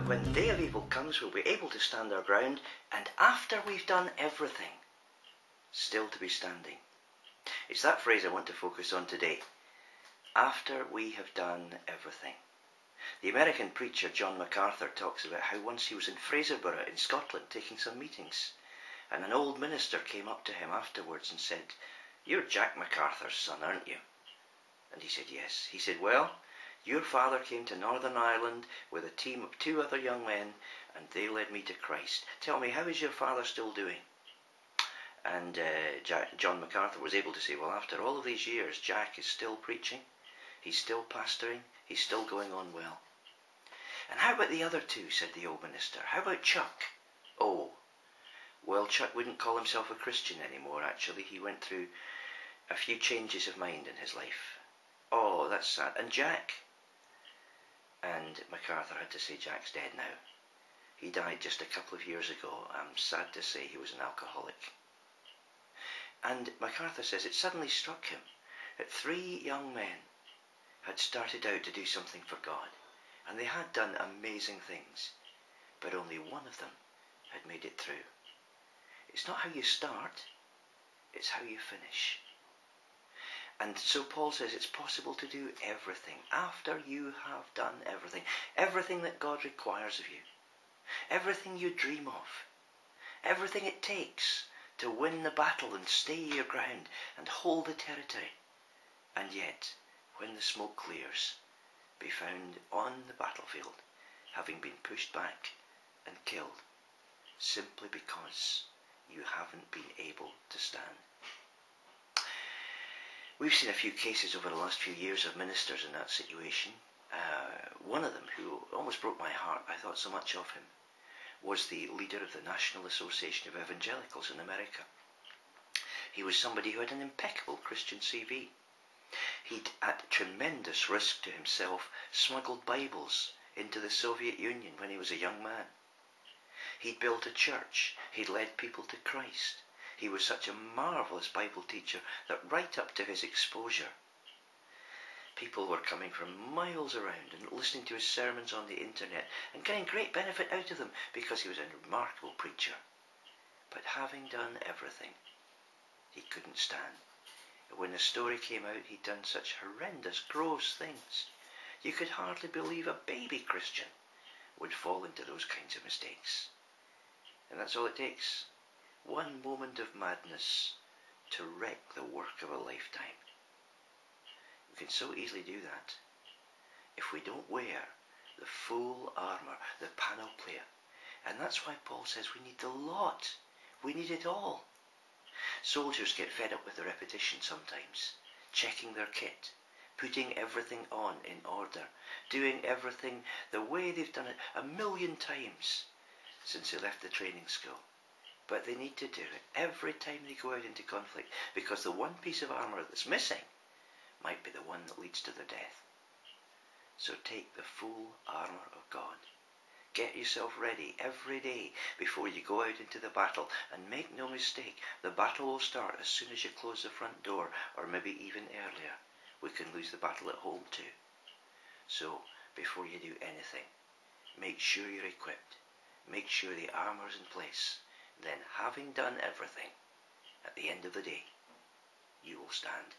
that when the day of evil comes, we'll be able to stand our ground, and after we've done everything, still to be standing. It's that phrase I want to focus on today. After we have done everything. The American preacher John MacArthur talks about how once he was in Fraserburgh in Scotland taking some meetings, and an old minister came up to him afterwards and said, "You're Jack MacArthur's son, aren't you?" And he said, "Yes." He said, "Well, your father came to Northern Ireland with a team of 2 other young men, and they led me to Christ. Tell me, how is your father still doing?" And John MacArthur was able to say, "Well, after all of these years, Jack is still preaching, he's still pastoring, he's still going on well." "And how about the other 2, said the old minister. "How about Chuck?" "Oh, well, Chuck wouldn't call himself a Christian anymore, actually. He went through a few changes of mind in his life." "Oh, that's sad. And Jack?" And MacArthur had to say, "Jack's dead now. He died just a couple of years ago. I'm sad to say he was an alcoholic." And MacArthur says it suddenly struck him that 3 young men had started out to do something for God, and they had done amazing things, but only one of them had made it through. It's not how you start, it's how you finish. And so Paul says it's possible to do everything after you have done everything. Everything that God requires of you. Everything you dream of. Everything it takes to win the battle and stay your ground and hold the territory. And yet, when the smoke clears, be found on the battlefield, having been pushed back and killed, simply because you haven't been able to stand. We've seen a few cases over the last few years of ministers in that situation. One of them, who almost broke my heart, I thought so much of him, was the leader of the National Association of Evangelicals in America. He was somebody who had an impeccable Christian CV. He'd, at tremendous risk to himself, smuggled Bibles into the Soviet Union when he was a young man. He'd built a church. He'd led people to Christ. He was such a marvellous Bible teacher that right up to his exposure, people were coming from miles around and listening to his sermons on the internet and getting great benefit out of them because he was a remarkable preacher. But having done everything, he couldn't stand. When the story came out, he'd done such horrendous, gross things. You could hardly believe a baby Christian would fall into those kinds of mistakes. And that's all it takes. One moment of madness to wreck the work of a lifetime. We can so easily do that if we don't wear the full armour, the panoplia. And that's why Paul says we need the lot. We need it all. Soldiers get fed up with the repetition sometimes, checking their kit, putting everything on in order, doing everything the way they've done it 1,000,000 times since they left the training school. But they need to do it every time they go out into conflict, because the one piece of armour that's missing might be the one that leads to their death. So take the full armour of God. Get yourself ready every day before you go out into the battle, and make no mistake, the battle will start as soon as you close the front door, or maybe even earlier. We can lose the battle at home too. So before you do anything, make sure you're equipped. Make sure the armour's in place. Then, having done everything, at the end of the day, you will stand.